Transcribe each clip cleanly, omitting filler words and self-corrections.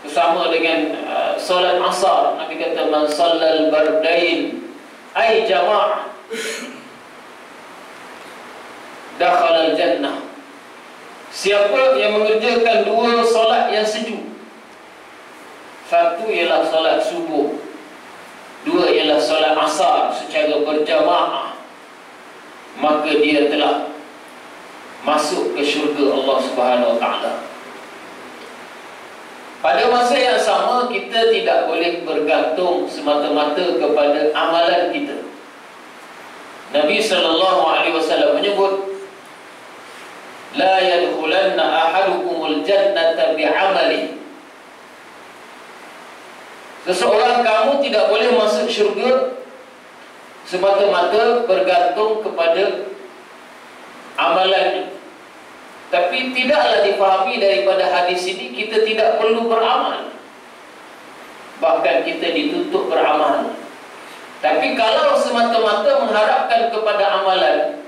Sama dengan solat asar, Nabi kata man sallal bardain ay jama'ah dakhala al-jannah. Siapa yang mengerjakan dua solat yang sejuk, satu ialah solat subuh, dua ialah solat asar secara berjamaah, maka dia telah masuk ke syurga Allah Subhanahu Wa Taala. Pada masa yang sama, kita tidak boleh bergantung semata-mata kepada amalan kita. Nabi SAW menyebut, la yadkhulanna ahadukumul jannata bi'amali. Seseorang kamu tidak boleh masuk syurga semata-mata bergantung kepada amalannya. Tapi tidaklah dipahami daripada hadis ini kita tidak perlu beramal, bahkan kita dituntut beramal. Tapi kalau semata-mata mengharapkan kepada amalan,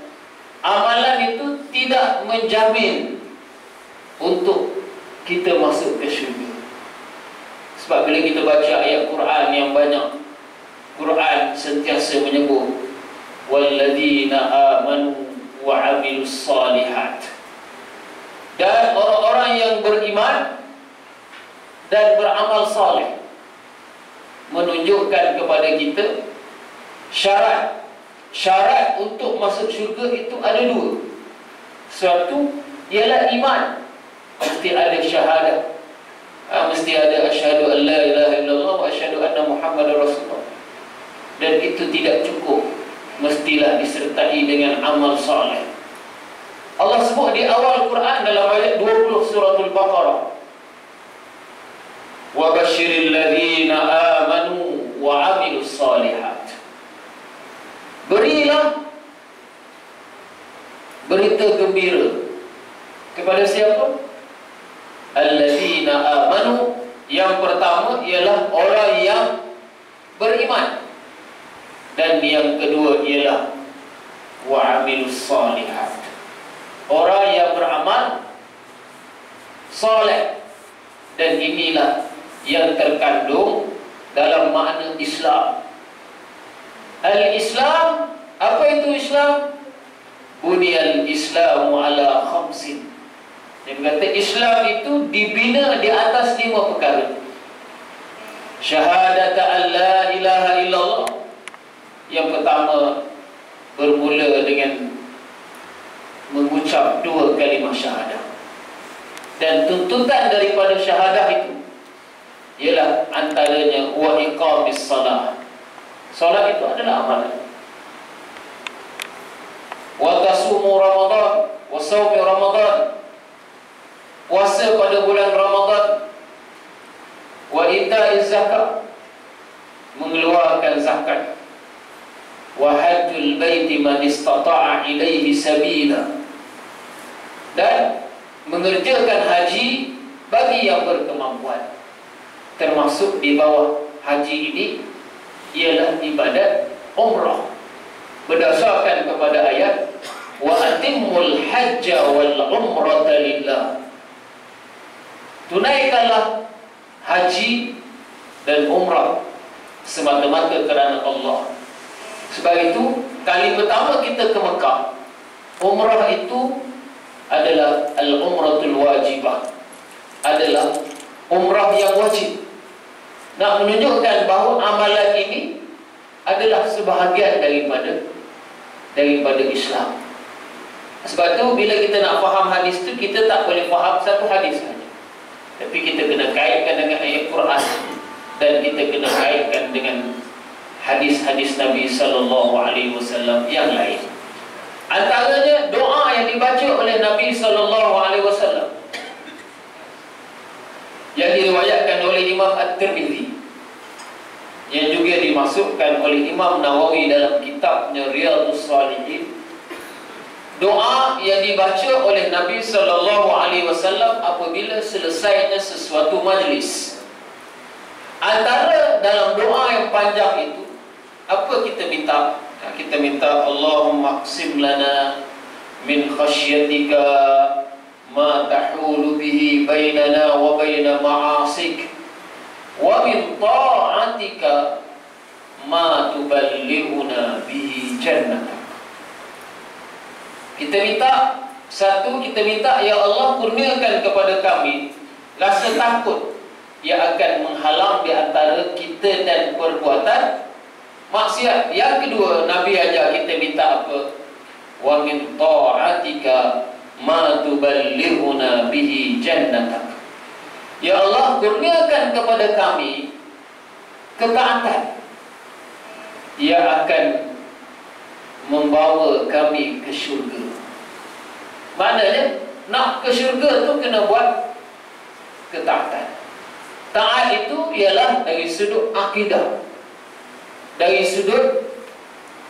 amalan itu tidak menjamin untuk kita masuk ke syurga. Sebab bila kita baca ayat Quran yang banyak, Quran sentiasa menyebut walladzina amanu wa amilus salihat. Dan orang-orang yang beriman dan beramal saleh, menunjukkan kepada kita syarat untuk masuk syurga itu ada dua. Satu ialah iman, mesti ada syahadah, mesti ada asyhadu an la ilaha illallah wa asyhadu anna muhammadar rasulullah. Dan itu tidak cukup, mestilah disertai dengan amal saleh. Allah sebut di awal Quran dalam ayat 20 suratul Baqarah, wa basyiril ladzina amanu wa amilus salihat. Berilah berita gembira kepada siapa? Alladzina amanu, yang pertama ialah orang yang beriman, dan yang kedua ialah wa amilus salihat, orang yang beramal soleh. Dan inilah yang terkandung dalam makna Islam. Al-Islam, apa itu Islam? Buniyal Islamu ala khamsin. Dia berkata Islam itu dibina di atas 5 perkara. Syahadat an la ilaha illallah, yang pertama bermula dengan mengucap 2 kalimah syahadah. Dan tuntutan daripada syahadah itu ialah antaranya wa iqamis salah. Salat itu adalah amalan. Wa tasumu Ramadan, wa sawmi Ramadan, puasa pada bulan Ramadan. Wa ita'iz zakat, mengeluarkan zakat. Wa hajjul baiti man istata'a ilaihi sabila, dan mengerjakan haji bagi yang berkemampuan. Termasuk di bawah haji ini ialah ibadat umrah, berdasarkan kepada ayat wa atimmul hajja wal umrata lillah. Tunaikanlah haji dan umrah semata-mata kerana Allah. Sebab itu kali pertama kita ke Mekah, umrah itu adalah al-umratul wajibah, adalah umrah yang wajib. Nak menunjukkan bahawa amalan ini adalah sebahagian daripada Islam. Sebab itu bila kita nak faham hadis itu, kita tak boleh faham satu hadis saja, tapi kita kena kaitkan dengan ayat Quran, dan kita kena kaitkan dengan hadis-hadis Nabi SAW yang lain. Antaranya doa yang dibaca oleh Nabi SAW, yang diriwayatkan oleh Imam At-Tirmidzi, yang juga dimasukkan oleh Imam Nawawi dalam kitabnya Riyadhus Shalihin. Doa yang dibaca oleh Nabi SAW apabila selesainya sesuatu majlis. Antara dalam doa yang panjang itu, apa kita minta? Kita minta Allahumma qsim lana min khasyatika ma tahulu bihi bainana wa baina ma'asik, wa min ta'atika ma tuballighuna bihi jannatak. Kita minta satu, kita minta ya Allah kurniakan kepada kami rasa takut yang akan menghalang di antara kita dan perbuatan maksiat. Yang kedua, Nabi ajar kita minta apa? Wa min ta'atika ma tuballighuna bihi jannatak. Ya Allah kurniakan kepada kami ketaatan yang akan membawa kami ke syurga. Maknanya nak ke syurga tu kena buat ketaatan. Taat itu ialah dari sudut akidah, dari sudut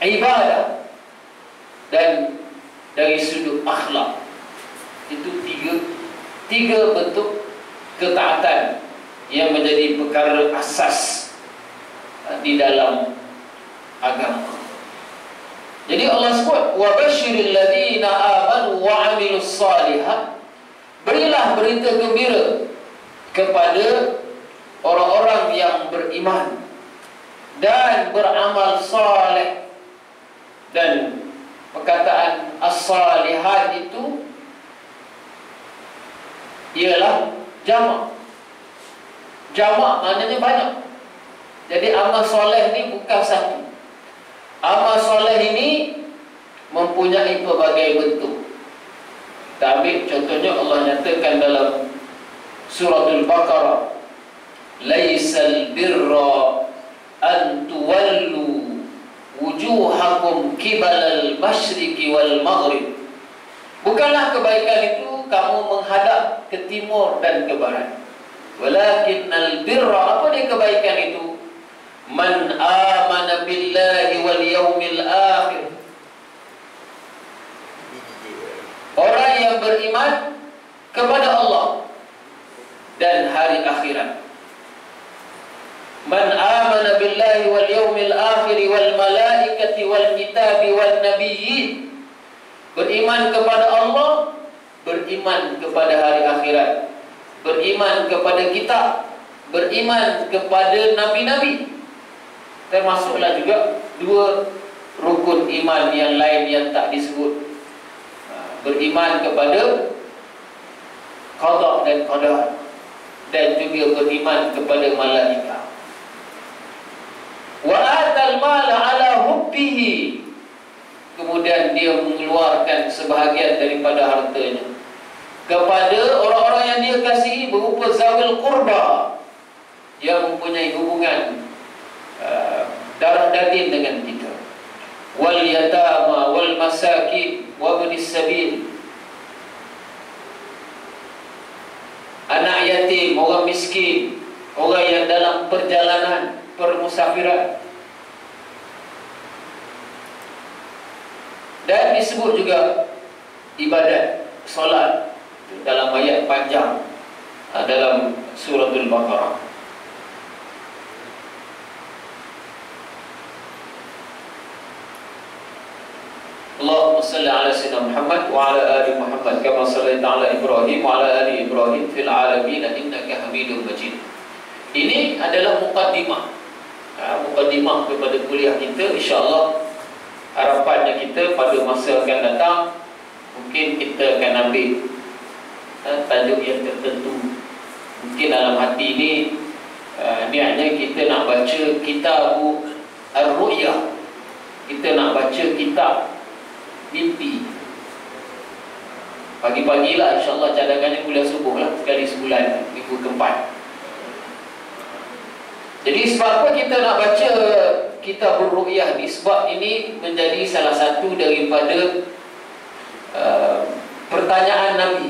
ibadah, dan dari sudut akhlak. Itu tiga bentuk ketaatan yang menjadi perkara asas di dalam agama. Jadi Allah sebut wa basyiril ladzina amanu wa 'amilus shalihat. Berilah berita gembira kepada orang-orang yang beriman dan beramal saleh. Dan perkataan as-salihat itu ialah jamak. Jamak maknanya banyak. Jadi amal soleh ni bukan satu. Amal soleh ini mempunyai pelbagai bentuk. Kita ambil contohnya, Allah nyatakan dalam suratul Baqarah, laisal birra an tuwallu wujuhakum kibalal masyriqi wal maghrib. Bukanlah kebaikan itu kamu menghadap ke timur dan ke barat. Walakinnal birra, apa dia kebaikan itu? Man amana billahi wal yawmil akhir. Orang yang beriman kepada Allah dan hari akhirat. Man amana billahi wal yawmil akhir wal malaikati wal kitabi wal nabiyyin. Beriman kepada Allah, beriman kepada hari akhirat, beriman kepada kitab, beriman kepada nabi-nabi. Termasuklah juga dua rukun iman yang lain yang tak disebut. Beriman kepada qada dan qadar, dan juga beriman kepada malaikat. Wa atal mala ala hubbihi. Kemudian dia mengeluarkan sebahagian daripada hartanya kepada orang-orang yang dia kasihi, berupa zawil qurba, yang mempunyai hubungan darah daging dengan kita. Wal yatama wal masakin wa ibnis sabil. Anak yatim, orang miskin, orang yang dalam perjalanan permusafiran. Dan disebut juga ibadat solat dalam ayat panjang dalam suratul Baqarah. Allahumma salli ala sayyidina Muhammad wa ala ali Muhammad kama sallaita ala Ibrahim wa ala ali Ibrahim fil alamin innaka Hamidum Majid. Ini adalah mukaddimah. Mukaddimah kepada kuliah kita. InsyaAllah harapannya kita pada masa akan datang mungkin kita akan ambil tajuk yang tertentu. Mungkin dalam hati ini niatnya kita nak baca kitab Ar-Ru'yah. Kita nak baca kitab mimpi. Pagi-pagilah insyaAllah, cadangannya kuliah subuh lah, sekali sebulan, minggu keempat. Jadi sebab apa kita nak baca kitab Ar-Ru'yah ni? Sebab ini menjadi salah satu daripada pertanyaan Nabi.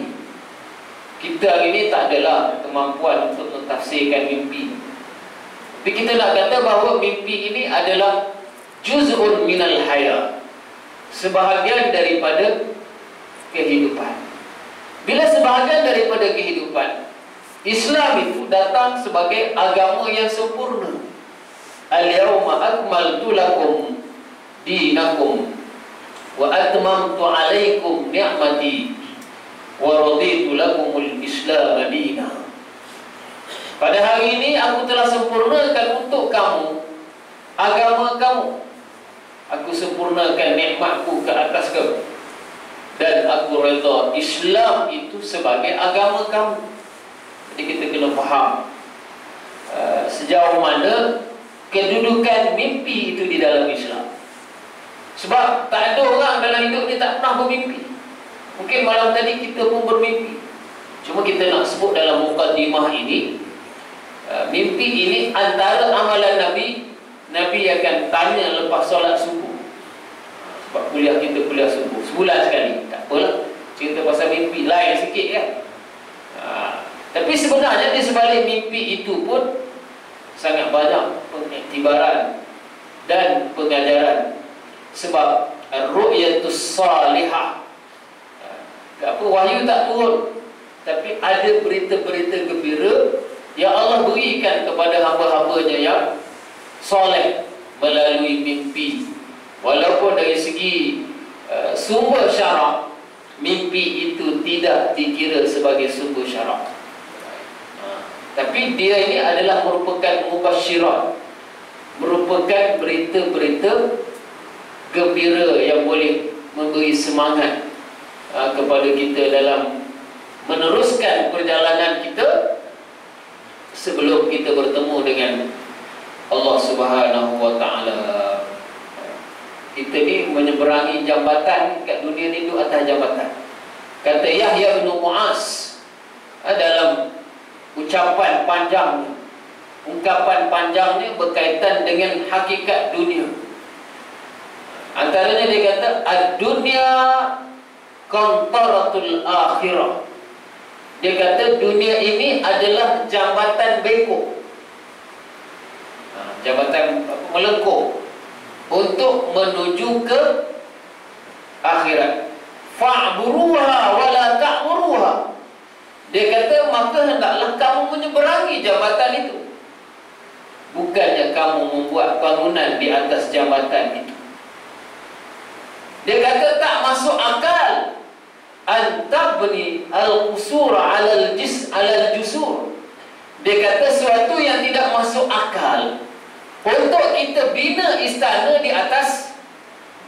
Kita hari ini tak adalah kemampuan untuk mentafsirkan mimpi. Tapi kita nak kata bahawa mimpi ini adalah juz'un minal haya, sebahagian daripada kehidupan. Bila sebahagian daripada kehidupan, Islam itu datang sebagai agama yang sempurna. Al-yawma akmaltu lakum dinakum wa atmamtu alaikum ni'mati wa raditu lakumul Islam madina. pada hari ini aku telah sempurnakan untuk kamu agama kamu. Aku sempurnakan nikmatku ke atas kamu, dan aku redha Islam itu sebagai agama kamu. Jadi kita kena faham sejauh mana kedudukan mimpi itu di dalam Islam. Sebab tak ada orang dalam hidup ni tak pernah bermimpi. Mungkin malam tadi kita pun bermimpi. Cuma kita nak sebut dalam mukadimah ini, mimpi ini antara amalan Nabi. Nabi akan tanya lepas solat subuh. Sebab kuliah kita kuliah subuh sebulan sekali, tak apalah, cerita pasal mimpi lain sikit kan. Tapi sebenarnya di sebalik mimpi itu pun sangat banyak pengiktibaran dan pengajaran. Sebab ru'yatus salihah, apa, wahyu tak turun, tapi ada berita-berita gembira yang Allah berikan kepada hamba-hambanya yang soleh melalui mimpi. Walaupun dari segi sumber syarak, mimpi itu tidak dikira sebagai sumber syarak, tapi dia ini adalah merupakan mubasyirat, merupakan berita-berita gembira yang boleh memberi semangat kepada kita dalam meneruskan perjalanan kita sebelum kita bertemu dengan Allah Subhanahu wa ta'ala. Kita ni menyeberangi jambatan kat dunia ni, duduk atas jambatan. Kata Yahya bin Mu'az dalam ucapan panjangnya, ungkapan panjangnya berkaitan dengan hakikat dunia. Antaranya dia kata, ad-dunya qantaratul akhirah. Dia kata dunia ini adalah jambatan bengkok, jambatan melengkung untuk menuju ke akhirat. Fa'buruha wa la ta'buruha. Dia kata maka hendaklah kamu menyeberangi jambatan itu, bukannya kamu membuat bangunan di atas jambatan itu. Dia kata tak masuk akal antabni al-qusur alal jusur. Dia kata suatu yang tidak masuk akal untuk kita bina istana di atas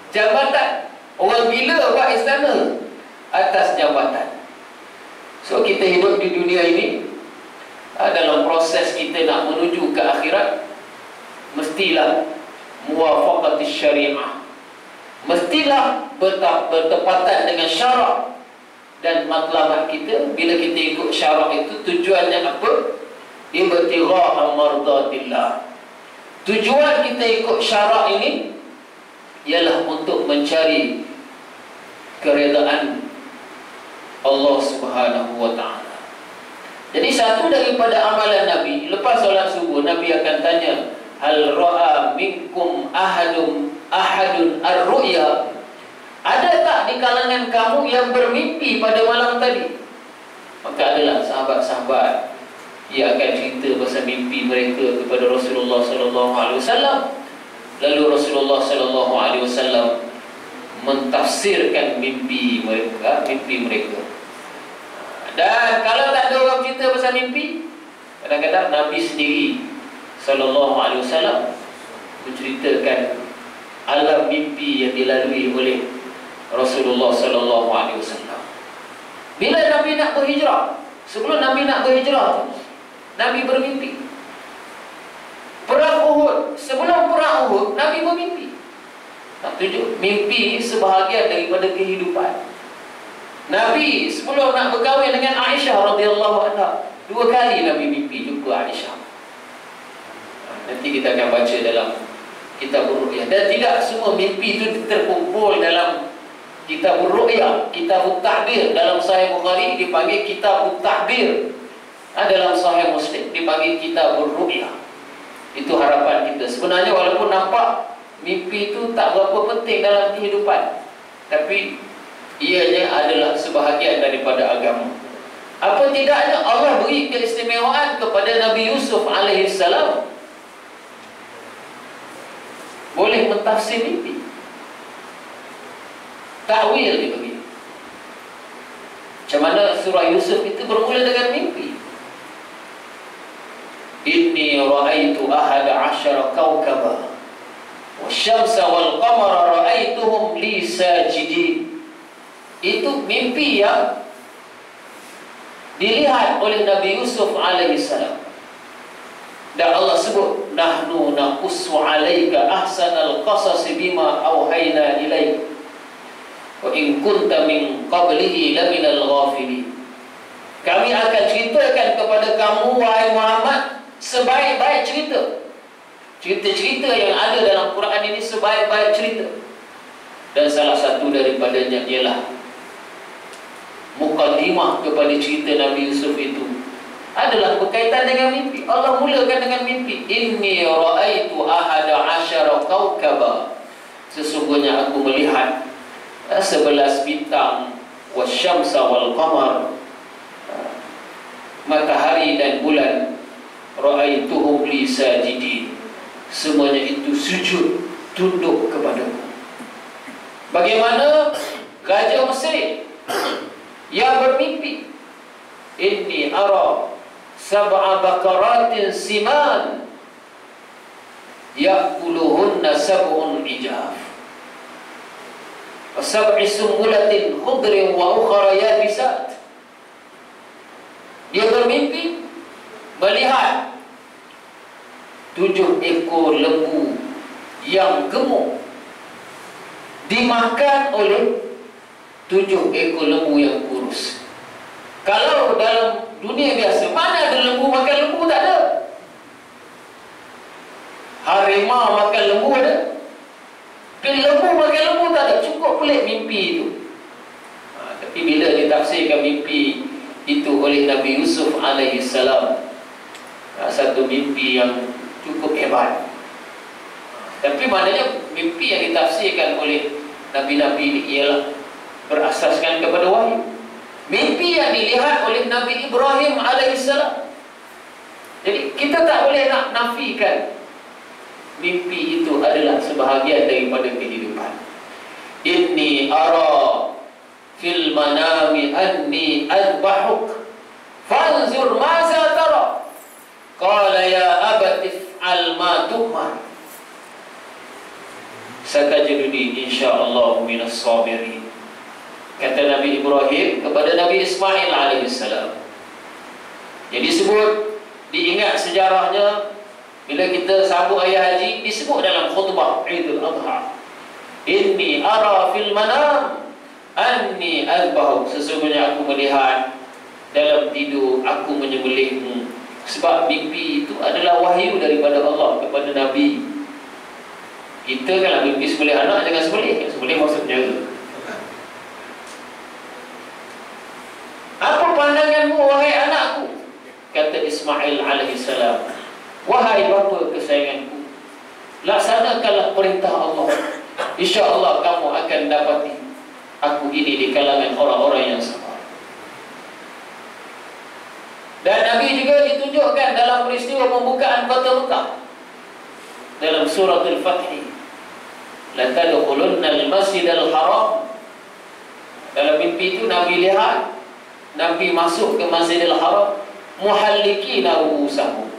jambatan. Orang gila buat istana atas jambatan. So kita hidup di dunia ini, dalam proses kita nak menuju ke akhirat, mestilah muwafaqatis syariah, mestilah bertepatan dengan syarak. Dan matlamat kita, bila kita ikut syarak itu, tujuannya apa? Ibtigha'a mardatillah. Tujuan kita ikut syarak ini ialah untuk mencari keredaan Allah Subhanahu wa ta'ala. Jadi satu daripada amalan Nabi, lepas solat subuh, Nabi akan tanya, hal ra'a minkum ahadun ar-ru'ya. Ada tak di kalangan kamu yang bermimpi pada malam tadi? Maka adalah sahabat-sahabat ia akan cerita pasal mimpi mereka kepada Rasulullah sallallahu alaihi wasallam. Lalu Rasulullah sallallahu alaihi wasallam mentafsirkan mimpi mereka. Dan kalau tak ada orang cerita pasal mimpi, kadang-kadang Nabi sendiri sallallahu alaihi wasallam menceritakan alam mimpi yang dilalui oleh Rasulullah sallallahu alaihi wasallam. Bila Nabi nak berhijrah, sebelum Nabi nak berhijrah, Nabi bermimpi. Perang Uhud, sebelum perang Uhud, Nabi bermimpi. Nak tunjuk mimpi sebahagian daripada kehidupan. Nabi sebelum nak berkahwin dengan Aisyah radhiyallahu anha, 2 kali Nabi mimpi jumpa Aisyah. Nanti kita akan baca dalam kitab Ru'yah. Dan tidak semua mimpi itu terkumpul dalam kitab Ru'yah. Kitab Ta'bir dalam Sahih Bukhari dipanggil kitab Ta'bir, dalam Sahih Muslim dipanggil kitab Ru'yah. Itu harapan kita. Sebenarnya walaupun nampak mimpi itu tak berapa penting dalam kehidupan, tapi ianya adalah sebahagian daripada agama. Apa tidaknya Allah beri keistimewaan kepada Nabi Yusuf alaihissalam, boleh mentafsir mimpi. Takwil dibagi. Macam mana surah Yusuf itu bermula dengan mimpi. Inni ra'aitu ahada asyara kawkaba wasyamsa wal qamara ra'aituhum li sajidin. Itu mimpi yang dilihat oleh Nabi Yusuf alaihissalam. Dan Allah sebut, nahnu naqussu 'alaika ahsanal qasas bima auhayna ilaik wa in kunta min qablihi laminal ghafilin. Kami akan ceritakan kepada kamu wahai Muhammad sebaik-baik cerita. Cerita-cerita yang ada dalam Quran ini sebaik-baik cerita. Dan salah satu daripadanya ialah mukadimah kepada cerita Nabi Yusuf itu adalah berkaitan dengan mimpi. Allah mulakan dengan mimpi. Inni ra'aitu ahada asyara kawkaba. Sesungguhnya aku melihat 11 bintang, wasyamsa wal qamar, matahari dan bulan, ra'aituhum li sajidin. Semuanya itu sujud, tunduk kepadaku. Bagaimana Raja Mesir yang bermimpi, inni ara sab'a bakaratin siman ya'kuluhunna sab'un ijaf wa sab'i sumbulatin khudrin wa ukhra yabisat. Dia bermimpi melihat 7 ekor lembu yang gemuk dimakan oleh 7 ekor lembu yang kurus. Kalau dalam dunia biasa, mana ada lembu makan lembu? Tak ada. Harimau makan lembu ada, tapi lembu makan lembu tak ada. Cukup pelik mimpi itu. Tapi bila ditafsirkan mimpi itu oleh Nabi Yusuf alaihissalam, satu mimpi yang cukup hebat. Tapi maknanya mimpi yang ditafsirkan oleh Nabi-Nabi ini ialah berasaskan kepada wahyu. Mimpi yang dilihat oleh Nabi Ibrahim alaihissalam. Jadi kita tak boleh nak nafikan mimpi itu adalah sebahagian daripada kehidupan. Inni ara fil manami anni adbahuk fanzur maza tara. Qala ya abati if'al ma tu'mar satajiduni insyaallah minas sabirin. Kata Nabi Ibrahim kepada Nabi Ismail alaihissalam. Jadi disebut, diingat sejarahnya bila kita sambut ayah haji, disebut dalam khutbah Idul Adha, inni ara fil manam anni azbahu. Sesungguhnya aku melihat dalam tidur aku menyembelihmu. Sebab mimpi itu adalah wahyu daripada Allah kepada Nabi. Kita kalau mimpi sembelih anak, jangan sembelih. Sembelih maksudnya apa pandanganmu wahai anakku? Kata Ismail alaihissalam, wahai bapa kesayanganku, laksanakanlah perintah Allah. InsyaAllah kamu akan dapati aku ini di kalangan orang-orang yang sabar. Dan Nabi juga ditunjukkan dalam peristiwa pembukaan kota Mekah dalam surah Al-Fath, la tadkhulunna al-masjidal haram. Dalam mimpi itu Nabi lihat Nabi masuk ke Masjidil Haram muhallikina ru'usahum,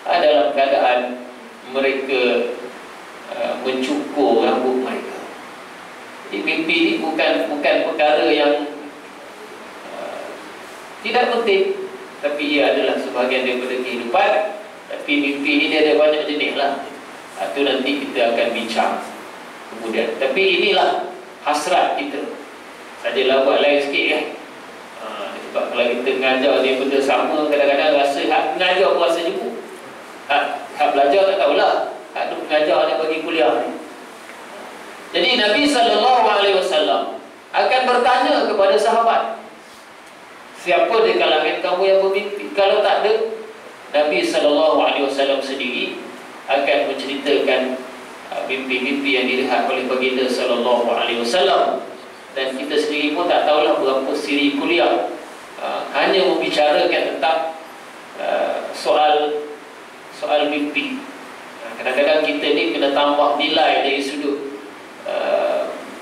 dalam keadaan mereka mencukur rambut mereka. Jadi mimpi ini bukan perkara yang tidak penting, tapi ia adalah sebahagian daripada kehidupan. Tapi mimpi ini ada banyak jenis lah. Itu nanti kita akan bincang kemudian. Tapi inilah hasrat kita. Sajalah buat lain sikit ya. Sebab kalau kita mengajar dia benda sama, kadang-kadang rasa hak mengajar pun rasa jemput. Hak belajar tak tahulah. Hak duk mengajar dia bagi kuliah ni. Jadi Nabi SAW akan bertanya kepada sahabat, siapa di kalangan kamu yang bermimpi? Kalau tak ada, Nabi SAW sendiri akan menceritakan mimpi-mimpi yang dilihat oleh baginda SAW. Dan kita sendiri pun tak tahulah berapa siri kuliah hanya membicarakan tentang soal mimpi. Kadang-kadang kita ni kena tambah nilai dari sudut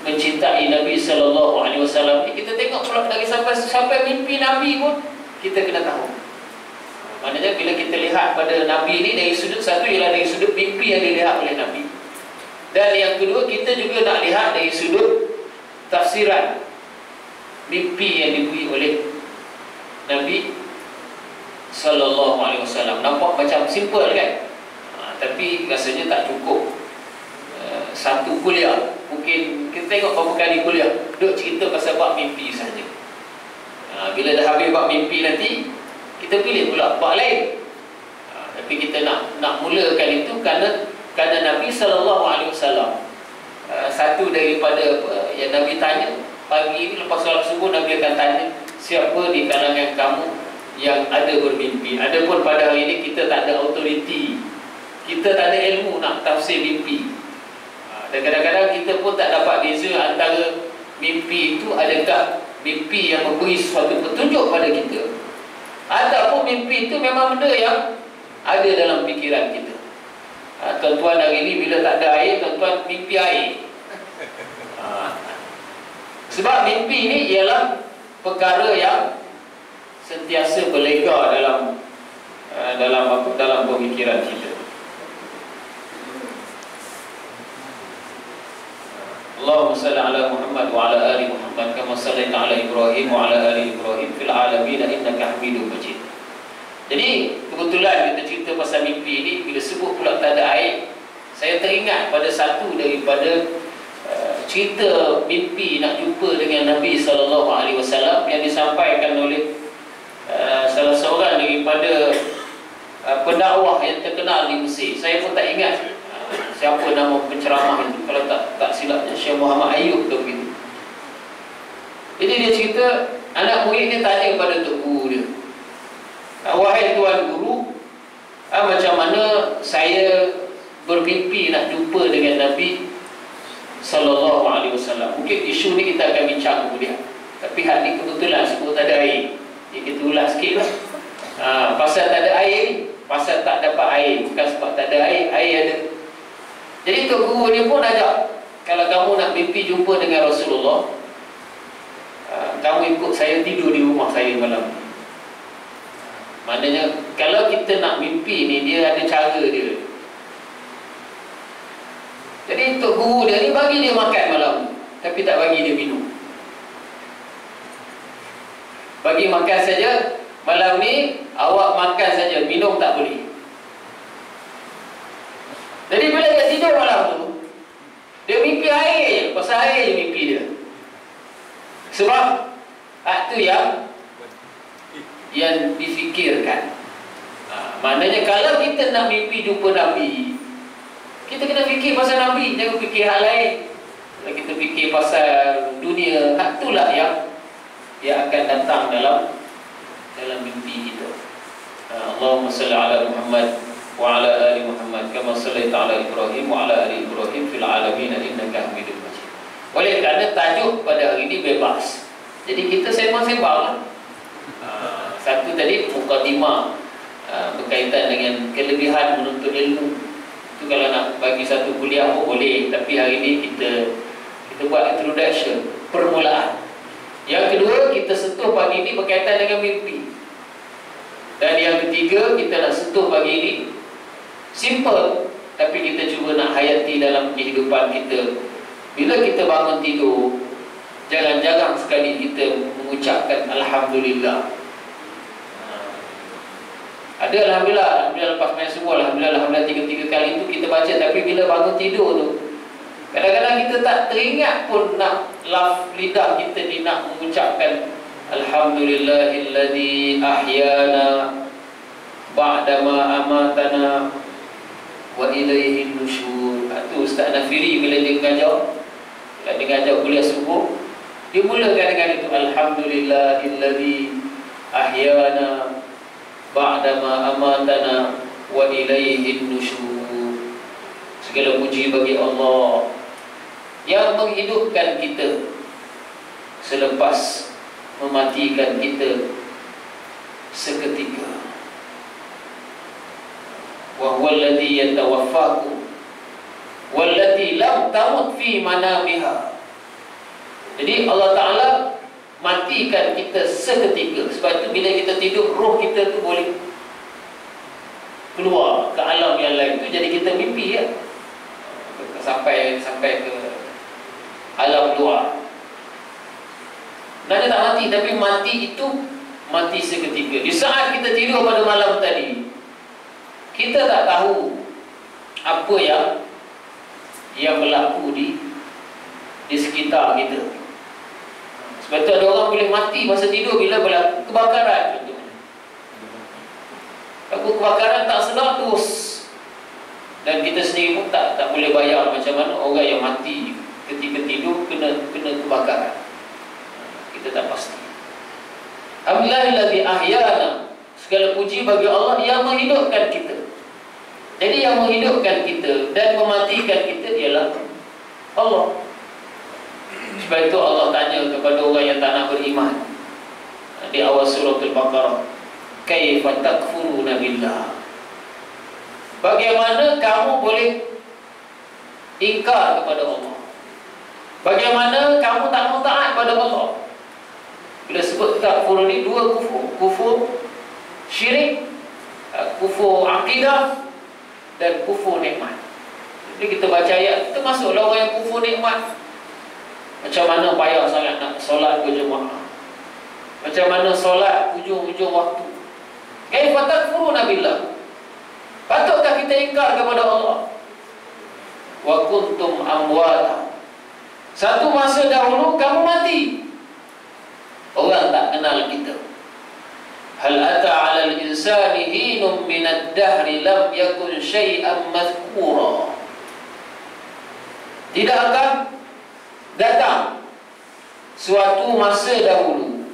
mencintai Nabi SAW. Kita tengok pula dari sampai mimpi Nabi pun kita kena tahu. Maknanya bila kita lihat pada Nabi ni dari sudut satu ialah dari sudut mimpi yang dilihat oleh Nabi. Dan yang kedua, kita juga nak lihat dari sudut tafsiran mimpi yang diberi oleh Nabi sallallahu alaihi wasallam. Nampak macam simple kan? Tapi rasanya tak cukup. Satu kuliah, mungkin kita tengok berapa kali kuliah duk cerita pasal bab mimpi saja. Bila dah habis bab mimpi nanti, kita pilih pula bab lain. Tapi kita nak mulakan itu kerana Nabi sallallahu alaihi wasallam, satu daripada yang Nabi tanya pagi ini lepas solat subuh, Nabi akan tanya, siapa di kalangan kamu yang ada bermimpi? Adapun pada hari ini kita tak ada autoriti, kita tak ada ilmu nak tafsir mimpi. Dan kadang-kadang kita pun tak dapat beza antara mimpi itu adakah mimpi yang memberi sesuatu petunjuk pada kita, ataupun mimpi itu memang benda yang ada dalam fikiran kita. Tuan-tuan hari ini bila tak ada air, tuan-tuan mimpi air. Sebab mimpi ini ialah perkara yang sentiasa berlega dalam pemikiran kita. Allahumma salli ala Muhammad wa ala ali Muhammad kama sallaita ala Ibrahim wa ala ali Ibrahim fil alamin innaka Hamidum Majid. Jadi kebetulan kita cerita pasal mimpi ini, bila sebut pula tak ada air, saya teringat pada satu daripada cerita mimpi nak jumpa dengan Nabi SAW yang disampaikan oleh salah seorang daripada pendakwah yang terkenal di Mesir. Saya pun tak ingat siapa nama penceramah itu, kalau tak silapnya Syekh Muhammad Ayub ke begitu. Jadi dia cerita, anak murid dia tanya pada tok guru dia, wahai tuan guru, macam mana saya bermimpi nak jumpa dengan Nabi sallallahu alaihi wasallam. Mungkin isu ni kita akan bincang kemudian, tapi hari ni kebetulan sebut tak ada air, jadi kita ulas sikit lah. Pasal tak ada air, pasal tak dapat air, bukan sebab tak ada air, air ada. Jadi tok guru ni pun ajak, kalau kamu nak mimpi jumpa dengan Rasulullah, kamu ikut saya tidur di rumah saya malam ni. Maknanya kalau kita nak mimpi ni, dia ada cara dia. Jadi tok guru dia ni bagi dia makan malam ni, tapi tak bagi dia minum. Bagi makan saja, malam ni awak makan saja, minum tak boleh. Jadi bila dia tidur malam tu, dia mimpi air je, pasal air je mimpi dia. Sebab itu yang difikirkan. Maknanya kalau kita nak mimpi jumpa Nabi, kita kena fikir pasal Nabi, jangan fikir hal lain. Kalau kita fikir pasal dunia, itulah yang akan datang dalam mimpi kita. Allahumma salli ala Muhammad wa ala ali Muhammad kama sallaita ala Ibrahim wa ala ali Ibrahim fil alamin innaka Hamidum Majid. Oleh kerana tajuk pada hari ini bebas, jadi kita sembang-sembang lah. Satu tadi mukadimah berkaitan dengan kelebihan menuntut ilmu. Itu kalau nak bagi satu kuliah pun boleh, tapi hari ini kita buat introduction, permulaan. Yang kedua, kita sentuh pagi ini berkaitan dengan mimpi. Dan yang ketiga, kita nak sentuh pagi ini simple, tapi kita cuba nak hayati dalam kehidupan kita. Bila kita bangun tidur, jangan jarang sekali kita mengucapkan Alhamdulillah. Ada Alhamdulillah lepas main subuh, Alhamdulillah 3 kali itu kita baca. Tapi bila bangun tidur tu, kadang-kadang kita tak teringat pun nak lidah kita ni nak mengucapkan Alhamdulillahilladzi ahyana ba'dama amatana wa ilaihin nusyur. Itu Ustaz Nafiri bila dia mengajar kuliah subuh, dia mulakan dengan itu, Alhamdulillahilladzi ahyana ba'dama amatana wa ilaihin nusyur. Segala puji bagi Allah yang menghidupkan kita selepas mematikan kita seketika. Wa huwa alladhi yatawaffakum wallati lam tamut fi manamiha. Jadi Allah Ta'ala matikan kita seketika. Sebab itu bila kita tidur, roh kita tu boleh keluar ke alam yang lain tu, jadi kita mimpi ya. Sampai ke alam luar. Nak tak mati, tapi mati itu mati seketika. Di saat kita tidur pada malam tadi, kita tak tahu apa yang berlaku di sekitar kita. Sebab tu ada orang boleh mati masa tidur bila berlaku kebakaran contohnya. Aku kebakaran tak sedar terus, dan kita sendiri pun tak boleh bayar macam mana orang yang mati ketika tidur kena kebakaran. Kita tak pasti. Alhamdulillahi ahyana, segala puji bagi Allah yang menghidupkan kita. Jadi yang menghidupkan kita dan mematikan kita ialah Allah. Sebab itu Allah tanya kepada orang yang tak nak beriman di awal surah Al-Baqarah, kaifa takfuruna billah, bagaimana kamu boleh ingkar kepada Allah? Bagaimana kamu tak mau taat pada Allah? Bila sebut takfur ni dua kufur, kufur syirik, kufur akidah, dan kufur nikmat. Jadi kita baca ayat, kita masuklah orang yang kufur nikmat. Macam mana payah sangat nak solat berjemaah, macam mana solat hujung-hujung waktu. Kaifa takfuruna billah, patutkah kita ingkar kepada Allah? Wa kuntum amwata, satu masa dahulu kamu mati, orang tak kenal kita. Hal ata 'alal insani hinun minad dahri lam yakun syai'an madhkura, tidakkah datang suatu masa dahulu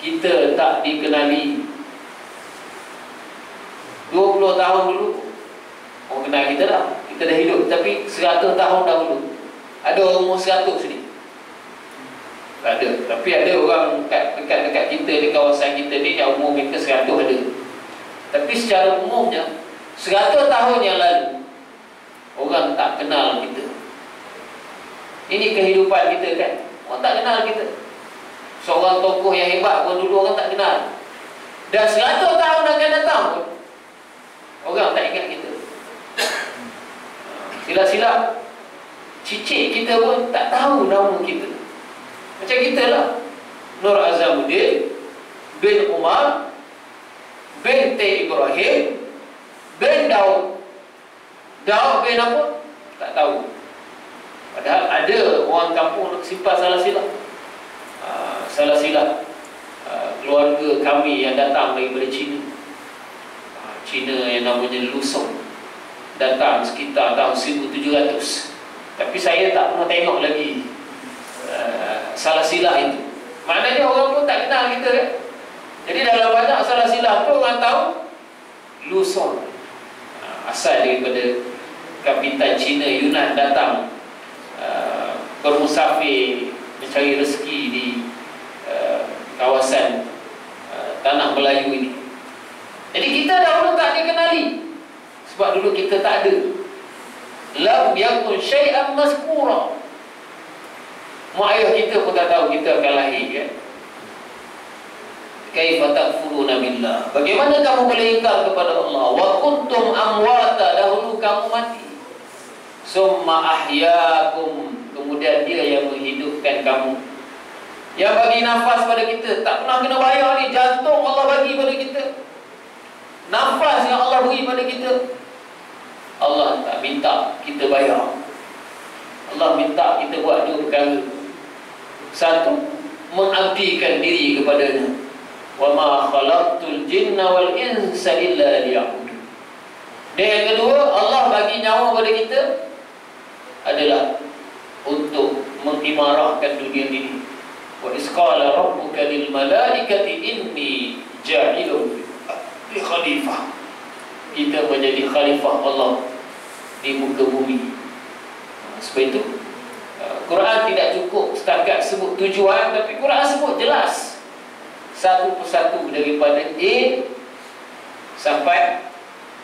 kita tak dikenali? 20 tahun dulu orang kenal kita dah, kita dah hidup. Tapi 100 tahun dahulu ada orang umur 100 ni? Tak ada. Tapi ada orang dekat kita di kawasan kita ni yang umur mereka 100 ada. Tapi secara umumnya 100 tahun yang lalu orang tak kenal kita. Ini kehidupan kita kan, orang tak kenal kita. Seorang tokoh yang hebat pun dulu orang tak kenal, dan 100 tahun akan datang pun orang tak ingat kita. Silap-silap cicit kita pun tak tahu nama kita. Macam kita lah, Nur Azamuddin bin Umar bin Ibrahim bin Daud. Daud bin apa? Tak tahu. Padahal ada orang kampung simpan salah silap. Salah silap keluarga kami yang datang daripada China. China yang namanya Lusong, datang sekitar tahun 1700. Tapi saya tak pernah tengok lagi salah silap itu. Maknanya orang pun tak kenal kita kan. Jadi dalam banyak salah silap tu orang tahu Lusong asal daripada kapitan China Yunan datang bermusafir mencari rezeki di kawasan tanah Melayu ini. Jadi kita dahulu tak dikenali, sebab dulu kita tak ada. Lam yakun syai'an mazkura, mak ayah kita pun tak tahu kita akan lahir kan. Kaifa takfuruna billah, bagaimana kamu boleh ingkar kepada Allah? Wa kuntum amwata, dahulu kamu mati. Summa ahyakum, kemudian dia yang menghidupkan kamu, yang bagi nafas pada kita. Tak pernah kena bayar ni. Jantung Allah bagi pada kita, nafas yang Allah beri pada kita, Allah tak minta kita bayar. Allah minta kita buat dua perkara. Satu, mengabdikan diri kepadanya. Wa ma khalaqtul jinna wal insa illa liya'budun. Dan yang kedua, Allah bagi nyawa pada kita adalah untuk mengimarahkan dunia ini. Wa isqala rabbuka lil malaikati inni ja'ilun fi khalifah. Kita menjadi khalifah Allah di muka bumi. Sebab itu Quran tidak cukup setakat sebut tujuan, tapi Quran sebut jelas satu persatu daripada A sampai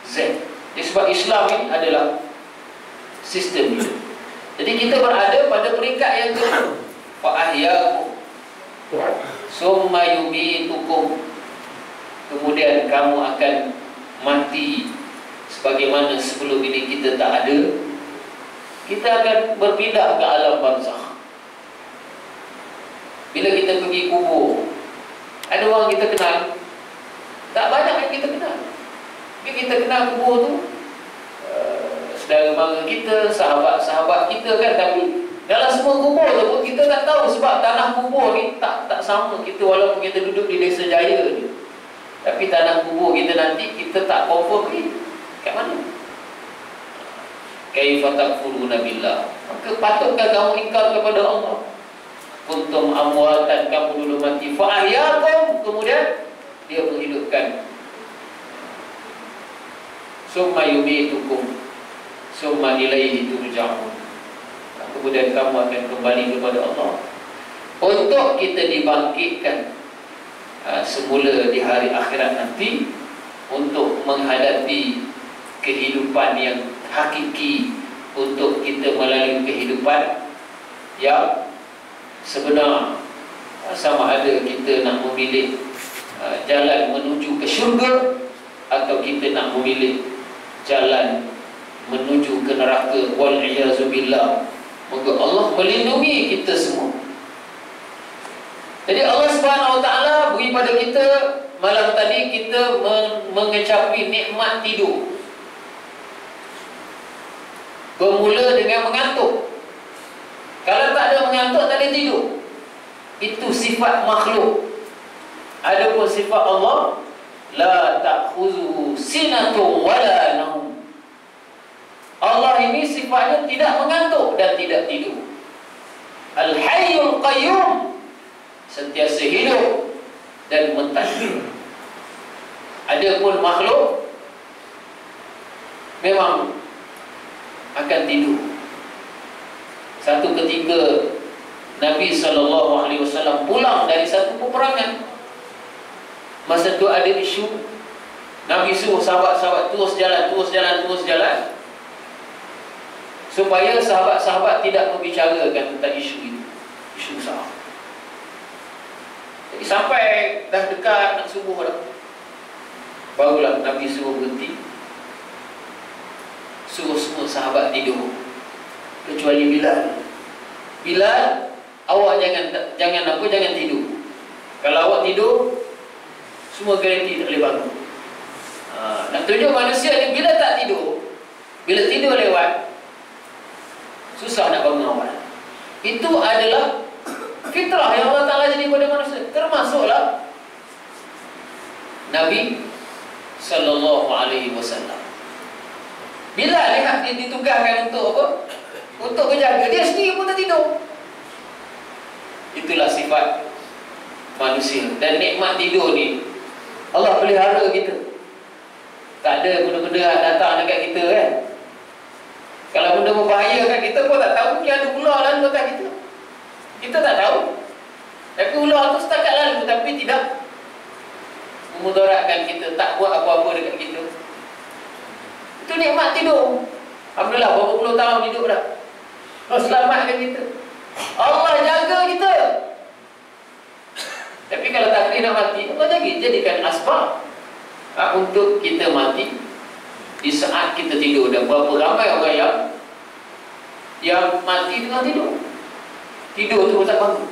Z. Sebab Islam ini adalah sistem itu. Jadi kita berada pada peringkat yang kedua. Fa ahyakum summa yumitukum, kemudian kamu akan mati. mati sebagaimana sebelum ini kita tak ada, kita akan berpindah ke alam barzakh. Bila kita pergi kubur, ada orang kita kenal, tak banyak yang kita kenal. Tapi kita kenal kubur tu saudara mara kita, sahabat-sahabat kita kan. Tapi dalam semua kubur tu pun kita tak tahu, sebab tanah kubur ni tak sama kita. Walaupun kita duduk di Desa Jaya ni, tapi tanah kubur kita nanti kita tak confirm ni kat mana. Kaifa takfuruna billah. Maka patutkah kamu ingkar kepada Allah? Kuntum amwatan, kamu dulu mati, fa ahyakum, kemudian dia menghidupkan. Summa yumitukum summa ilaihi turja'un. Kemudian kamu akan kembali kepada Allah untuk kita dibangkitkan semula di hari akhirat nanti, untuk menghadapi kehidupan yang hakiki, untuk kita melalui kehidupan yang sebenar. Sama ada kita nak memilih jalan menuju ke syurga, atau kita nak memilih jalan menuju ke neraka. Wal'iyazubillah. Moga Allah melindungi kita semua. Jadi Allah Subhanahu Wa Taala beri pada kita malam tadi, kita mengecapi nikmat tidur. Bermula dengan mengantuk. Kalau tak ada mengantuk, tak ada tidur. Itu sifat makhluk. Adapun sifat Allah, la ta'khuzuhu sinatun wala naum. Allah ini sifatnya tidak mengantuk dan tidak tidur. Al-Hayyul Qayyum, sentiasa hidup dan mentadbir. Adapun makhluk memang akan tidur. Satu ketika Nabi SAW pulang dari satu peperangan. Masa tu ada isu, Nabi suruh sahabat-sahabat terus jalan, supaya sahabat-sahabat tidak membicarakan tentang isu itu, isu besar. Jadi sampai dah dekat nak subuh dah, barulah Nabi suruh berhenti, suruh semua sahabat tidur kecuali Bilal. Bilal, awak jangan tidur. Kalau awak tidur, semua garanti tak boleh bangun. Nak tunjuk manusia ni, bila tak tidur, bila tidur lewat, susah nak bangun awal. Itu adalah fitrah yang Allah Ta'ala jadi pada manusia. Termasuklah Nabi SAW. Bila lihat dia ditugaskan untuk apa? Untuk menjaga, dia sendiri pun tertidur. Itulah sifat manusia. Dan nikmat tidur ni Allah pelihara kita. Tak ada benda-benda datang dekat kita kan. Kalau benda membahayakan, kita pun tak tahu. Mungkin ada ular lalu dekat kita, kita tak tahu. Tapi ular tu setakat lalu, tapi tidak memudaratkan kita, tak buat apa-apa dekat kita. Itu nikmat tidur. Alhamdulillah, berapa puluh tahun hidup dah, Allah selamatkan kita, Allah jaga kita. Tapi kalau takdir nak mati, Allah jadikan asbab untuk kita mati di saat kita tidur. Dan berapa ramai orang yang mati tengah tidur. Tidur tu tak bangun.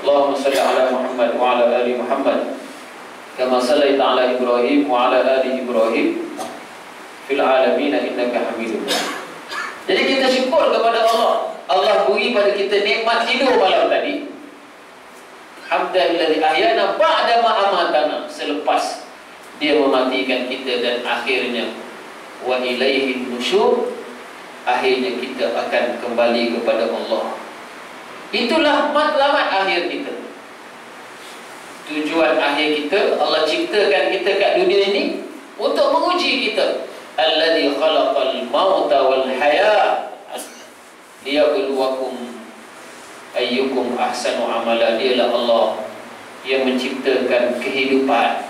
Allahumma salli ala Muhammad wa ala ali Muhammad kama sallaita ala Ibrahim wa ala ali Ibrahim fil alamin innaka Hamidum Majid. Jadi kita syukur kepada Allah. Allah beri pada kita nikmat tidur malam tadi. Hamdalilladzi ahyana ba'da ma amatana, selepas dia mematikan kita, dan akhirnya wa ilaihin nusyur, akhirnya kita akan kembali kepada Allah. Itulah matlamat akhir kita. Tujuan akhir kita, Allah ciptakan kita kat dunia ini untuk menguji kita. Alladzi khalaqal mauta wal haya liyabluwakum ayyukum ahsanu amala. Dialah Allah yang menciptakan kehidupan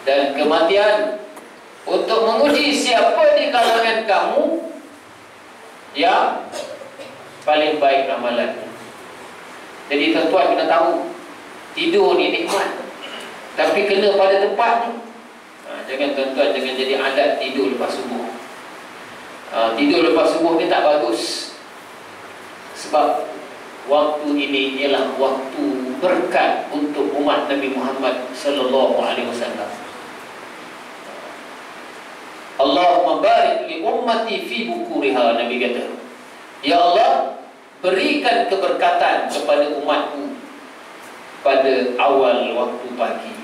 dan kematian untuk menguji siapa di kalangan kamu yang paling baik amalannya. Jadi tuan-tuan kena tahu, tidur ni nikmat, tapi kena pada tempat ni. Jangan tuan-tuan, jangan jadi adat tidur lepas subuh. Tidur lepas subuh ni tak bagus. Sebab waktu ini ialah waktu berkat untuk umat Nabi Muhammad sallallahu alaihi wasallam. Allahumma barik li ummati fi bukuriha, Nabi kata, ya Allah, berikan keberkatan kepada umatku pada awal waktu pagi.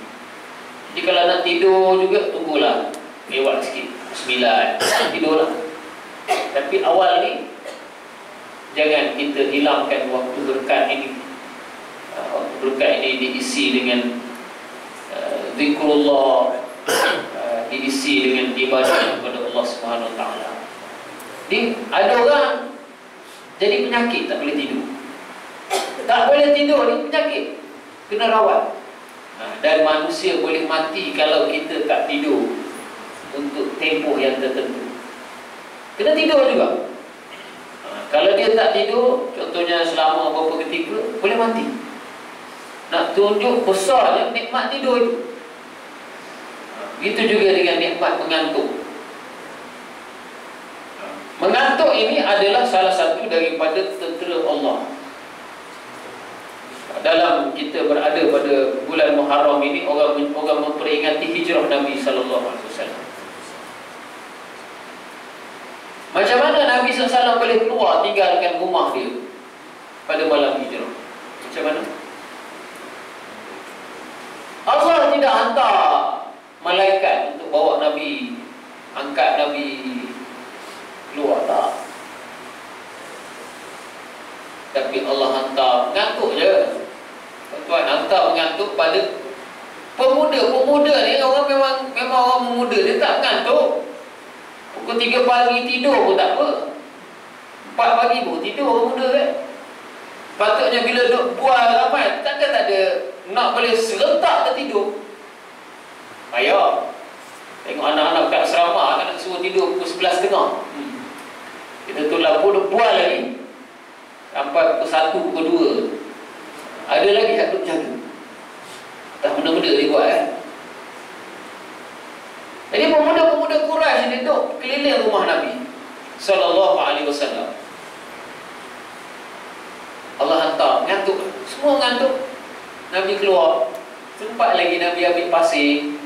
Jadi kalau nak tidur juga, tunggulah lewat sikit, 9 tidurlah. Tapi awal ni jangan kita hilangkan waktu berkat ini. Waktu berkat ini diisi dengan zikrullah, diisi dengan ibadah kepada Allah Subhanahu Wa Taala. Jadi ada orang jadi penyakit, tak boleh tidur. Tak boleh tidur ni penyakit, kena rawat. Dan manusia boleh mati kalau kita tak tidur untuk tempoh yang tertentu. Kena tidur juga. Kalau dia tak tidur, contohnya selama beberapa ketika, boleh mati. Nak tunjuk besarnya nikmat tidur itu. Begitu juga dengan nikmat mengantuk. Mengantuk ini adalah salah satu daripada tentera Allah. Dalam kita berada pada bulan Muharram ini, orang memperingati hijrah Nabi sallallahu alaihi wasallam. Macam mana Nabi SAW boleh keluar tinggalkan rumah dia pada malam hijrah? Macam mana? Allah tidak hantar malaikat untuk bawa Nabi, angkat Nabi keluar, tak. Tapi Allah hantar mengantuk je. Tuan hantar mengantuk pada pemuda ni. Orang memang orang muda, dia tak mengantuk. Pukul 3 pagi tidur pun tak apa, 4 pagi pun tidur orang muda kan. Patutnya bila duduk bual ramai, takkan tak ada nak boleh serentak tertidur. Ayah tengok anak-anak kat asrama kan, nak suruh tidur pukul 11.30. Kita tu lampu duduk bual lagi sampai pukul 1, pukul 2. Ada lagi tak duduk jaga. Tak benda-benda dia buat kan. Jadi pemuda-pemuda Quraisy ni duduk keliling rumah Nabi sallallahu alaihi wasallam. Allah hantar ngantuk, semua ngantuk. Nabi keluar, sempat lagi Nabi ambil pasir,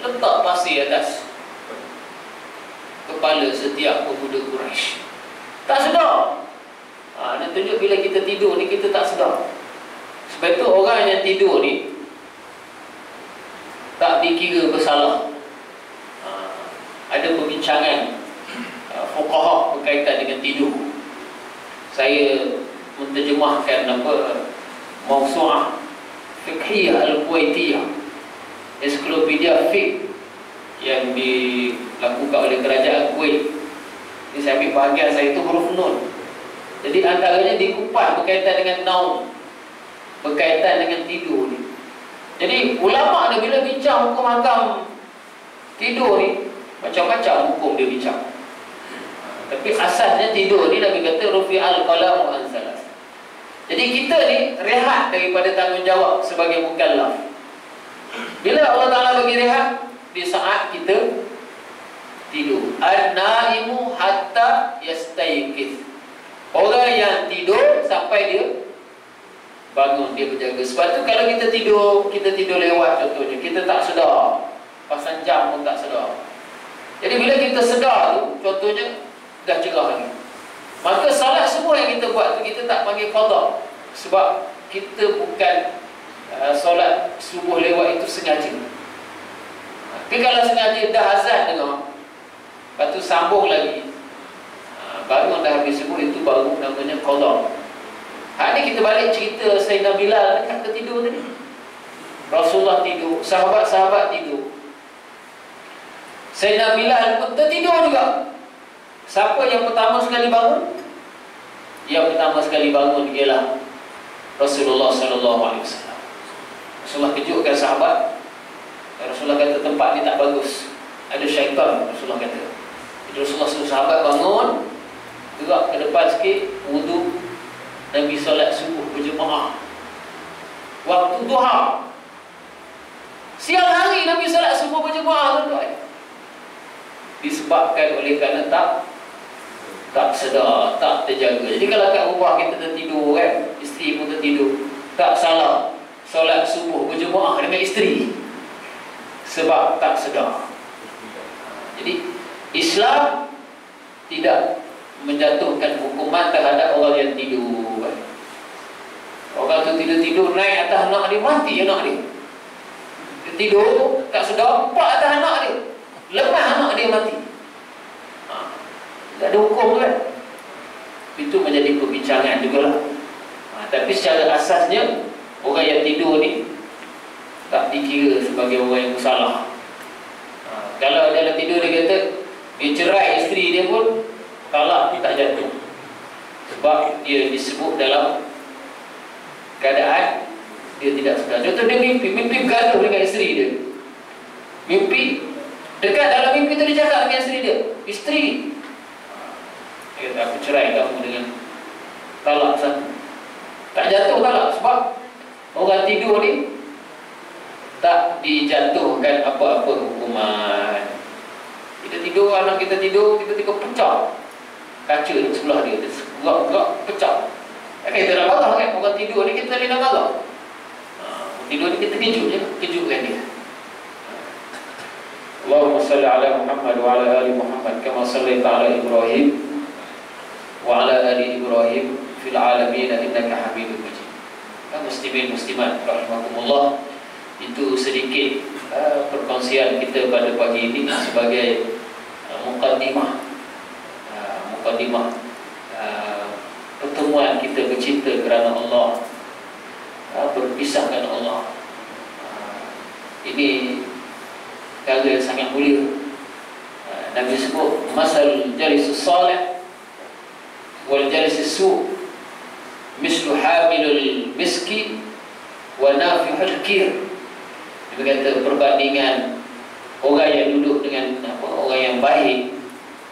letak pasir atas kepala setiap pemuda Quraisy. Tak sedar. Dia tunjuk bila kita tidur ni, kita tak sedar. Sebab itu orang yang tidur ni tak dikira bersalah. Ada perbincangan fuqaha berkaitan dengan tidur. Saya menterjemahkan Mawsu'ah Fiqhiyah Al-Kuwaitiyah, ensiklopedia fiqh yang dilakukan oleh kerajaan Kuwait. Ini saya ambil bahagian saya itu huruf nun. Jadi antaranya dikupas berkaitan dengan naum, berkaitan dengan tidur ni. Jadi ulama ni bila bincang hukum hakam tidur ni, macam-macam hukum dia bincang. Tapi asasnya tidur ni Nabi kata rufi'al qalamu an salas. Jadi kita ni rehat daripada tanggungjawab sebagai mukallaf. Bila Allah Ta'ala bagi rehat, di saat kita tidur. An-naimu hatta yastayqiz. Orang yang tidur sampai dia bangun, dia berjaga. Sebab tu kalau kita tidur lewat contohnya, kita tak sedar, pasang jam pun tak sedar. Jadi bila kita sedar tu, contohnya dah cerah lagi, maka salat semua yang kita buat tu kita tak panggil qada. Sebab kita bukan solat subuh lewat itu sengaja. Tapi kalau sengaja dah azan dengar, lepas tu sambung lagi, bangun dah habis subuh, itu baru namanya qada. Hari ni kita balik cerita Sayyidina Bilal dekat tertidur tadi. Rasulullah tidur, sahabat-sahabat tidur, Sayyidina Bilal pun tertidur juga. Siapa yang pertama sekali bangun? Yang pertama sekali bangun ialah Rasulullah SAW. Rasulullah kejutkan sahabat. Rasulullah kata tempat ni tak bagus, ada syaitan. Rasulullah kata. Jadi Rasulullah suruh sahabat bangun, gerak ke depan sikit, wudu. Nabi solat subuh berjemaah waktu duha. Siang hari Nabi solat subuh berjemaah, tuan-tuan. disebabkan oleh kerana tak sedar, tak terjaga. Jadi kalau kat rumah kita tertidur kan, isteri pun tertidur, tak salah solat subuh berjemaah dengan isteri sebab tak sedar. Jadi Islam tidak menjatuhkan hukuman terhadap orang yang tidur kan. Orang tu tidur-tidur naik atas anak dia, mati anak dia. Dia tidur tak sedar, empat atas anak dia, lemah anak dia mati. Tak ada hukum kan. Itu menjadi perbincangan jugalah. Tapi secara asasnya orang yang tidur ni tak dikira sebagai orang yang bersalah. Kalau dalam tidur dia kata dia cerai isteri dia pun talak, dia tak jatuh. Sebab dia disebut dalam keadaan dia tidak sedar. Contoh dia mimpi bergaduh dengan isteri dia. Mimpi, dekat dalam mimpi tu dia cakap dengan isteri dia, isteri, dia kata aku cerai kamu dengan talak satu. Tak jatuh talak sebab orang tidur ni tak dijatuhkan apa-apa hukuman. Kita tidur, anak kita tidur, kita tidur pecah kaca di sebelah dia, gerak-gerak pecah. Kita nak marah kan, orang tidur ni kita tak boleh nak marah. Tidur ni kita kejutkan dia. Allahumma salli ala Muhammad wa ala ali Muhammad kama sallaita ala Ibrahim wa ala ali Ibrahim fil alamin innaka Hamidum Majid. Muslimin muslimat rahimakumullah, itu sedikit perkongsian kita pada pagi ini sebagai mukaddimah pertemuan kita bercinta kerana Allah, berpisah kerana Allah. Ini perkara yang sangat mulia. Nabi sebut masal jalisus salih wal jalisus su' mislu hamilul miski wa nafihul kir. Dia berkata perbandingan orang yang duduk dengan orang yang baik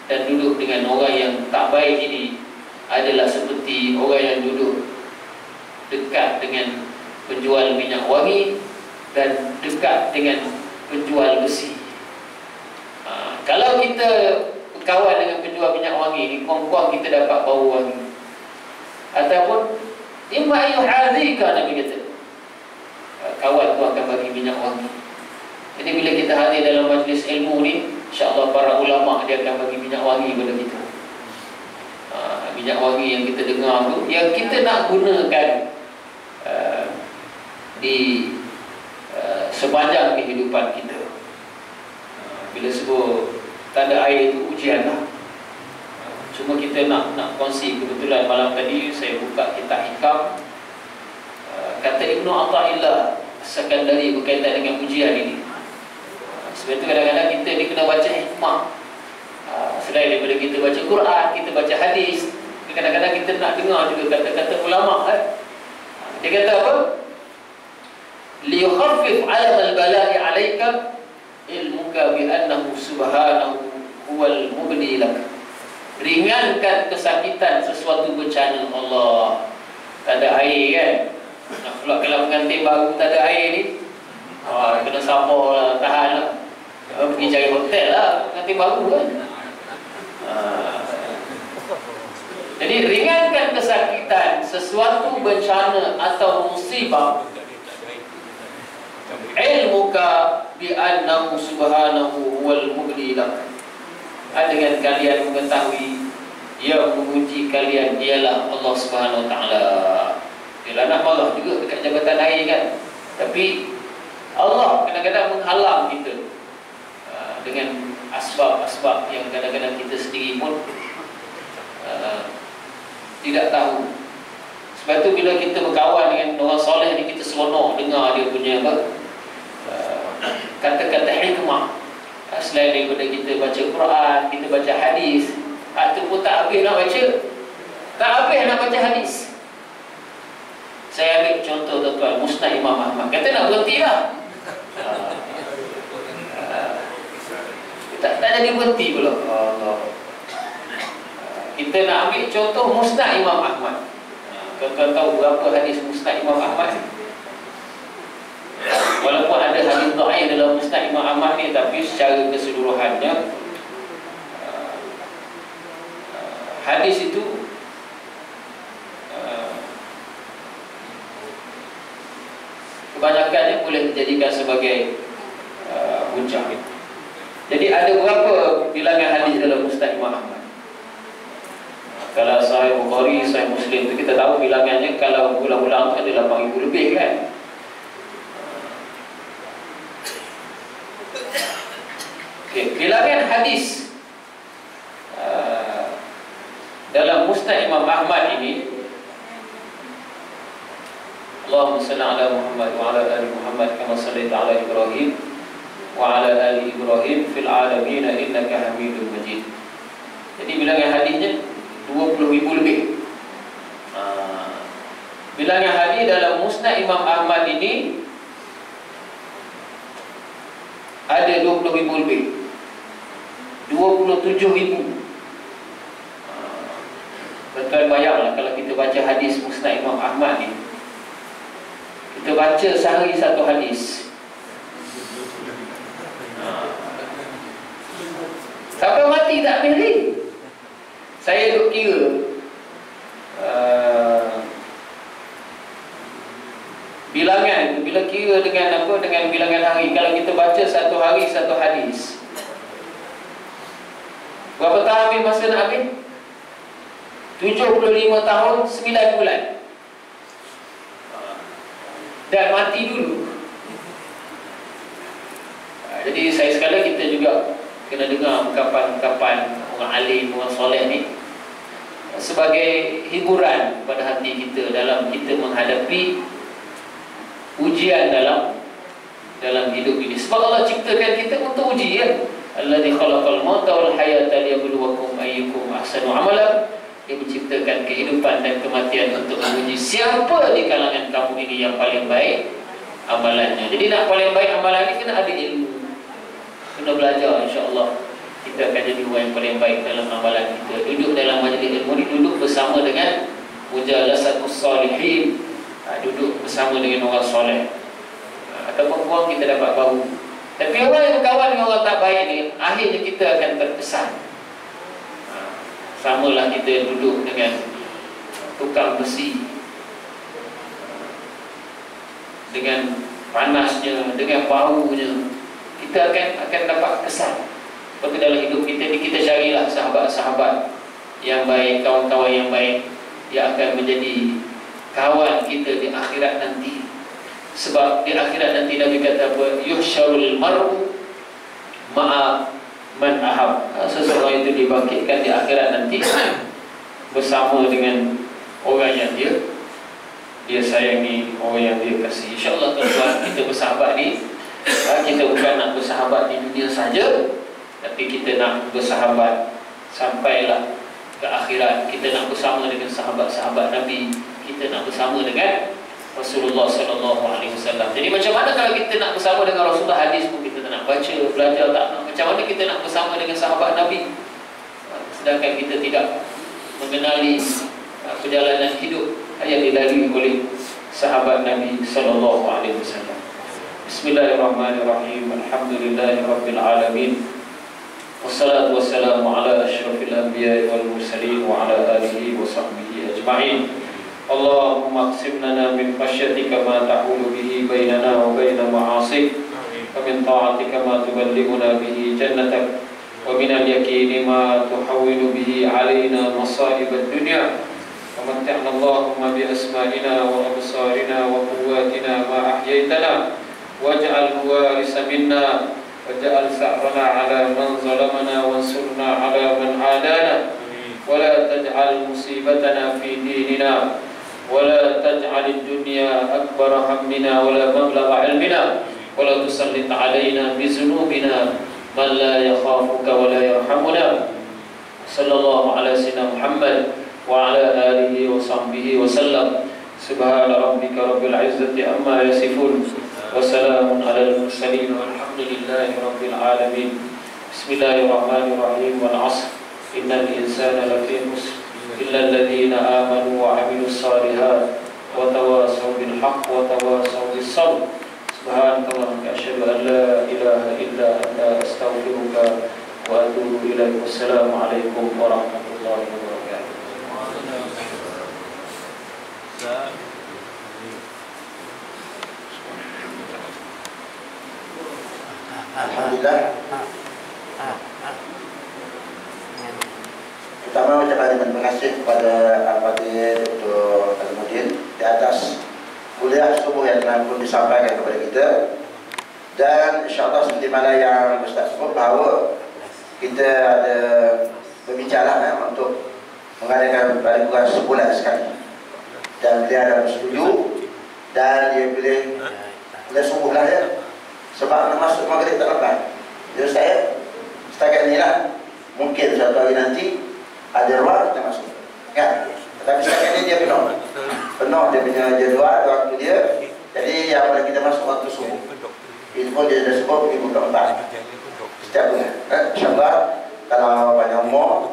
dan duduk dengan orang yang tak baik ini adalah seperti orang yang duduk dekat dengan penjual minyak wangi dan dekat dengan penjual besi. Kalau kita berkawan dengan penjual minyak wangi ni, kurang-kurang kita dapat bau wangi. Ataupun imma yuhadhika, Nabi kata, kawan tu akan bagi minyak wangi. Jadi bila kita hadir dalam majlis ilmu ni, insya-Allah para ulama dia akan bagi minyak wangi kepada kita. Minyak wangi yang kita dengar tu, yang kita nak gunakan di sepanjang kehidupan kita. Bila sebut tanda air itu ujian lah. Cuma kita nak kongsi, kebetulan malam tadi saya buka kitab hikam, kata Ibnu Athaillah As-Sakandari berkaitan dengan ujian ini. Sebab itu kadang-kadang kita ni kena baca hikmah. Selain daripada kita baca Quran, kita baca hadis, kadang-kadang kita nak dengar juga kata-kata ulama kan. Dia kata apa? Liyukhaffif 'alam al-bala'i 'alaika ilmuka bi annahu subhanahu huwal mubni lak. Ringankan kesakitan sesuatu bencana Allah. Tak ada air kan? Nak pula kalau pengantin baru tak ada air ni, kena sabar lah, tahan lah. Pergi cari hotel lah pengantin baru kan. Jadi ringankan kesakitan sesuatu bencana atau musibah, ilmuka bi annahu subhanahu wal mubli lak. Dengan kalian mengetahui yang menguji kalian ialah Allah Subhanahu Wa Taala. Dia nak marah juga dekat jabatan air kan, tapi Allah kadang-kadang menghalang kita dengan asbab-asbab yang kadang-kadang kita sendiri pun tidak tahu. Sebab tu bila kita berkawan dengan orang soleh ni, kita seronok dengar dia punya kata-kata hikmah. Selain daripada kita baca Quran, kita baca hadis, itu pun tak habis nak baca, tak habis nak baca hadis. Saya ambil contoh tuan-tuan, Musnad Imam Ahmad. Kata nak berhenti lah, tak jadi berhenti pula. Kita nak ambil contoh Musnad Imam Ahmad. Tuan-tuan tahu berapa hadis Musnad Imam Ahmad? Walaupun ada hadis dhaif dalam Musnad Imam Ahmad ni, tapi secara keseluruhannya hadis itu kebanyakannya boleh dijadikan sebagai hujjah. Jadi ada berapa bilangan hadis dalam Musnad Imam Ahmad? Kalau Sahih Bukhari, Sahih Muslim itu kita tahu bilangannya, kalau ulang-ulang ada 8,000 lebih kan. Okay, bilangan hadis dalam Musnad Imam Ahmad ini, Allahumma salli ala Muhammad wa ala ali Muhammad kama sallaita ala Ibrahim wa ala ali Ibrahim fil alamin innaka Hamidum Majid. Jadi bilangan hadisnya 20,000 lebih. Bilangan hadis dalam Musnad Imam Ahmad ini ada 20,000 lebih. 27,000. Tuan bayanglah kalau kita baca hadis Musnad Imam Ahmad ni, kita baca sehari satu hadis. Sampai mati tak habis lagi. Saya duk kira bilangan itu, bila kira dengan apa, dengan bilangan hari, kalau kita baca satu hari satu hadis, berapa tahun habis masa nak habis? 75 tahun 9 bulan. Dan mati dulu. Jadi saya sekalian, kita juga kena dengar ungkapan-ungkapan orang alim, orang soleh ni sebagai hiburan pada hati kita dalam kita menghadapi ujian dalam hidup ini. Sebab Allah ciptakan kita untuk uji, kan? Allazi khalaqal mauta wal hayata liyabluwakum ayyukum ahsanu amala. Dia menciptakan kehidupan dan kematian untuk menguji siapa di kalangan kamu ini yang paling baik amalannya. Jadi nak paling baik amalan ini, kena ada ilmu, kena belajar. InsyaAllah kita akan jadi orang yang paling baik dalam amalan kita. Duduk dalam majlis ilmu ni, duduk bersama dengan mujalasatus salihin, duduk bersama dengan orang soleh, ataupun orang kita dapat baru. Tapi orang yang berkawan dengan orang tak baik ni, akhirnya kita akan terkesan. Samalah kita duduk dengan tukang besi, dengan panasnya, dengan baunya, kita akan dapat kesan. Lepas dalam hidup kita ni, kita carilah sahabat-sahabat yang baik, kawan-kawan yang baik, yang akan menjadi kawan kita di akhirat nanti. Sebab di akhirat nanti Nabi kata apa? Yuhsyarul mar'u ma'a man ahab. Seseorang itu dibangkitkan di akhirat nanti bersama dengan orang yang dia sayangi, orang yang dia kasih. InsyaAllah tuan-tuan, kita bersahabat ni, kita bukan nak bersahabat di dunia saja, tapi kita nak bersahabat sampailah ke akhirat. Kita nak bersama dengan sahabat-sahabat Nabi, kita nak bersama dengan Rasulullah SAW. Jadi macam mana kalau kita nak bersama dengan Rasulullah, hadis pun kita tak nak baca, belajar tak nak. Macam mana kita nak bersama dengan sahabat Nabi, sedangkan kita tidak mengenali perjalanan hidup yang dilalui oleh sahabat Nabi SAW. Bismillahirrahmanirrahim. Alhamdulillahirabbil alamin. Wassalatu wassalamu ala asyrafil anbiya'i wal mursalin wa ala alihi wa sahbihi ajma'in. Allahumma aqsim lana min khashyatika ma tahulu bihi bainana wa baina ma'asik, wa min ta'atika ma tuballighuna bihi jannatak, wa min al-yaqini ma tuhawwilu bihi alaina masa'ib ad-dunya, wa matti'na Allahumma bi asma'ina wa absarina wa quwwatina ma ahyaytana, waj'alhu warisa minna, waj'al sa'rana ala man zalamana wansurna ala man adana, wa la taj'al musibatana fi dinina, ولا تجعل الدنيا أكبر همنا ولا مبلغ علمنا ولا تسلط علينا بذنوبنا من لا يخافك ولا يرحمنا. صلى الله على سيدنا محمد وعلى آله وصحبه وسلم. سبحان ربك رب العزة عما يصفون وسلام على المرسلين والحمد لله رب العالمين. بسم الله الرحمن الرحيم. والعصر إن الإنسان لفي خسر إلا الذين آمنوا وعملوا الصالحات وتواصوا بالحق وتواصوا بالصبر. سبحانك اللهم أشهد أن لا إله إلا أنت أستغفرك وأتوب إليك. والسلام عليكم ورحمة الله وبركاته. Alhamdulillah. Pertama ucapan terima kasih kepada Al-Fatih Dr. Al-Mudin di atas kuliah subuh yang telah pun disampaikan kepada kita. Dan insyaAllah seperti mana yang Ustaz sebut bahawa kita ada berbicara untuk mengadakan paripuran sebulan sekali. Dan beliau ada bersetuju dan dia pilih sungguh lah ya. Sebab nak masuk maghrib tak lepas. Jadi saya setakat ni lah. Mungkin suatu hari nanti ada ruang kita masuk, kan? Tetapi setakat ni dia penuh dia punya jadual waktu dia. Jadi yang boleh kita masuk waktu subuh. Itu pun dia dah sebut pergi buka empat setiap bulan. InsyaAllah kalau banyak umur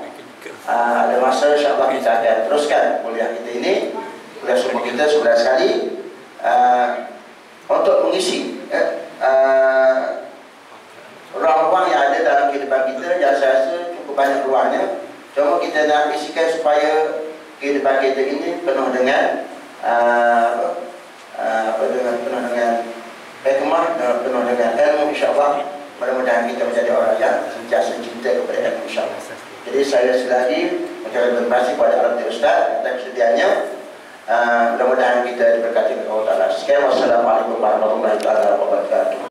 ada masa, insyaAllah kita akan teruskan kuliah kita ini, kuliah subuh kita sebulan sekali untuk mengisi ruang-ruang yang ada dalam kehidupan kita. Yang saya rasa cukup banyak ruangnya. Cuma kita nak isikan supaya kehidupan kita ini penuh dengan penuh dengan hikmah dan penuh dengan ilmu, insyaAllah. Mudah-mudahan kita menjadi orang yang sentiasa cinta kepada ilmu, insyaAllah. Jadi saya selagi mengucapkan terima kasih kepada Al-Fatih Ustaz atas kesediaannya. Mudah-mudahan kita diberkati oleh Allah Taala. Sekian, wassalamualaikum warahmatullahi wabarakatuh.